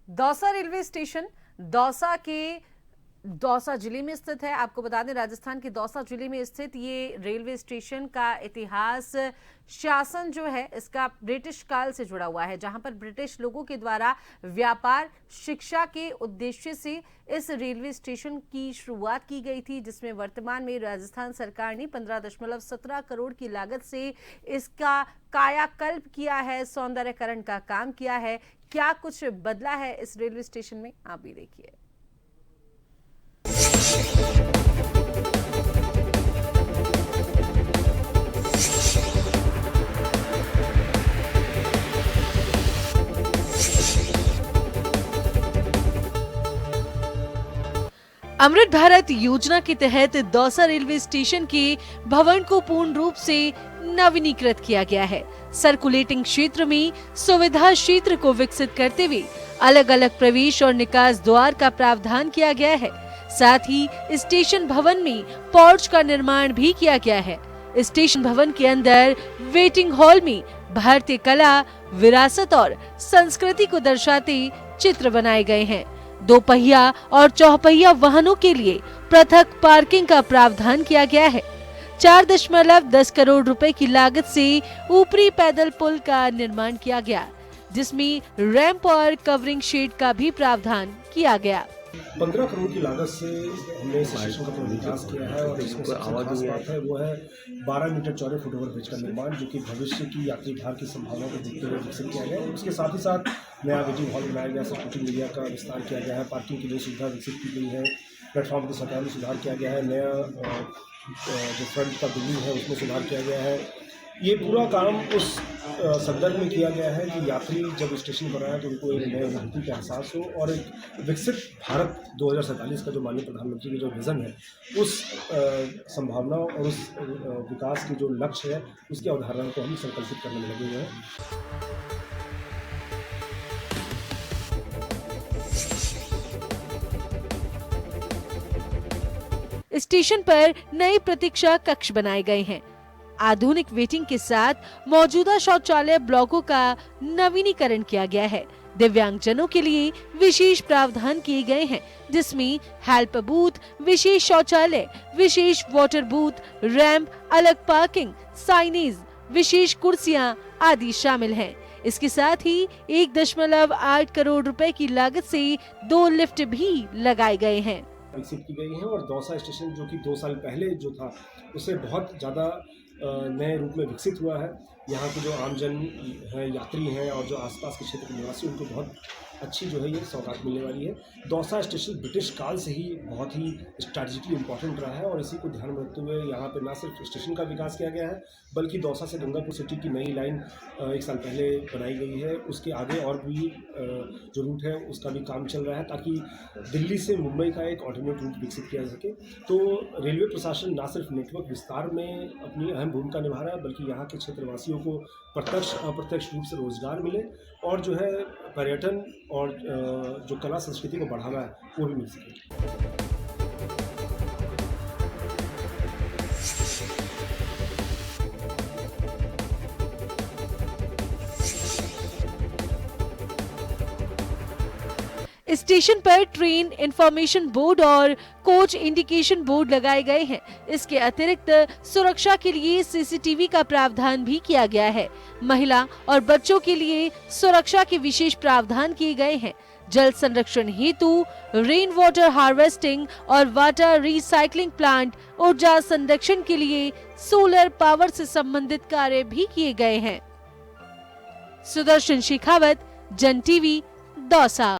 Dausa railway station Dausa जिले में स्थित है। आपको बता दें, राजस्थान के दौसा जिले में स्थित ये रेलवे स्टेशन का इतिहास, शासन जो है इसका ब्रिटिश काल से जुड़ा हुआ है, जहां पर ब्रिटिश लोगों के द्वारा व्यापार शिक्षा के उद्देश्य से इस रेलवे स्टेशन की शुरुआत की गई थी, जिसमें वर्तमान में राजस्थान सरकार ने 15.17 करोड़ की लागत से इसका कायाकल्प किया है, सौंदर्यकरण का काम किया है। क्या कुछ बदला है इस रेलवे स्टेशन में, आप भी देखिए। अमृत भारत योजना के तहत दौसा रेलवे स्टेशन के भवन को पूर्ण रूप से नवीनीकृत किया गया है। सर्कुलेटिंग क्षेत्र में सुविधा क्षेत्र को विकसित करते हुए अलग अलग प्रवेश और निकास द्वार का प्रावधान किया गया है। साथ ही स्टेशन भवन में पोर्च का निर्माण भी किया गया है। स्टेशन भवन के अंदर वेटिंग हॉल में भारतीय कला, विरासत और संस्कृति को दर्शाते चित्र बनाए गए हैं। 2 पहिया और चौपहिया वाहनों के लिए पृथक पार्किंग का प्रावधान किया गया है। 4.10 करोड़ रुपए की लागत से ऊपरी पैदल पुल का निर्माण किया गया, जिसमें रैंप और कवरिंग शेड का भी प्रावधान किया गया। 15 करोड़ की लागत से हमने इस स्टेशन का पूरा विकास किया है और इसमें सबसे खास बात है वो है 12 मीटर चौड़े फुटओवर ब्रिज का निर्माण, जो कि भविष्य की यात्री भार की संभावनाओं को देखते हुए विकसित किया गया है। उसके साथ ही साथ नया वेटिंग हॉल बनाया गया, सपोर्टिंग एरिया का विस्तार किया गया है, पार्किंग की नई सुविधा विकसित की गई है, प्लेटफॉर्म की संख्या में सुधार किया गया है, नया जो फ्रंट का बिल्डिंग है उसमें सुधार किया गया है। ये पूरा काम उस संदर्भ में किया गया है कि यात्री जब स्टेशन पर आए तो उनको एक नए अनुभूति का एहसास हो और एक विकसित भारत 2047 का जो माननीय प्रधानमंत्री की जो विज़न है, उस संभावना और उस विकास की जो लक्ष्य है उसकी अवधारणा को हम संकल्पित करने में लगे हुए हैं। स्टेशन पर नए प्रतीक्षा कक्ष बनाए गए हैं। आधुनिक वेटिंग के साथ मौजूदा शौचालय ब्लॉकों का नवीनीकरण किया गया है। दिव्यांगजनों के लिए विशेष प्रावधान किए गए हैं, जिसमें हेल्प बूथ, विशेष शौचालय, विशेष वाटर बूथ, रैंप, अलग पार्किंग, साइनेज, विशेष कुर्सियां आदि शामिल हैं। इसके साथ ही 1.8 करोड़ रुपए की लागत से 2 लिफ्ट भी लगाए गए हैं। विकसित की गई है और दौसा स्टेशन जो कि 2 साल पहले जो था उससे बहुत ज़्यादा नए रूप में विकसित हुआ है। यहाँ के जो आमजन हैं, यात्री हैं और जो आसपास के क्षेत्र के निवासी, उनको बहुत अच्छी जो है ये सौगात मिलने वाली है। दौसा स्टेशन ब्रिटिश काल से ही बहुत ही स्ट्रैटेजिकली इम्पोर्टेंट रहा है और इसी को ध्यान में रखते हुए यहाँ पे न सिर्फ स्टेशन का विकास किया गया है, बल्कि दौसा से गंगापुर सिटी की नई लाइन 1 साल पहले बनाई गई है। उसके आगे और भी जो रूट है उसका भी काम चल रहा है, ताकि दिल्ली से मुंबई का एक ऑल्टरनेट रूट विकसित किया जा सके। तो रेलवे प्रशासन न सिर्फ नेटवर्क विस्तार में अपनी अहम भूमिका निभा रहा है, बल्कि यहाँ के क्षेत्रवासियों को प्रत्यक्ष अप्रत्यक्ष रूप से रोजगार मिले और जो है पर्यटन और जो कला संस्कृति को बढ़ावा है वो भी मिल सके। स्टेशन पर ट्रेन इंफॉर्मेशन बोर्ड और कोच इंडिकेशन बोर्ड लगाए गए हैं। इसके अतिरिक्त सुरक्षा के लिए सीसीटीवी का प्रावधान भी किया गया है। महिला और बच्चों के लिए सुरक्षा के विशेष प्रावधान किए गए हैं। जल संरक्षण हेतु रेन वाटर हार्वेस्टिंग और वाटर रिसाइकलिंग प्लांट, ऊर्जा संरक्षण के लिए सोलर पावर से संबंधित कार्य भी किए गए हैं। सुदर्शन शेखावत, जन टीवी, दौसा।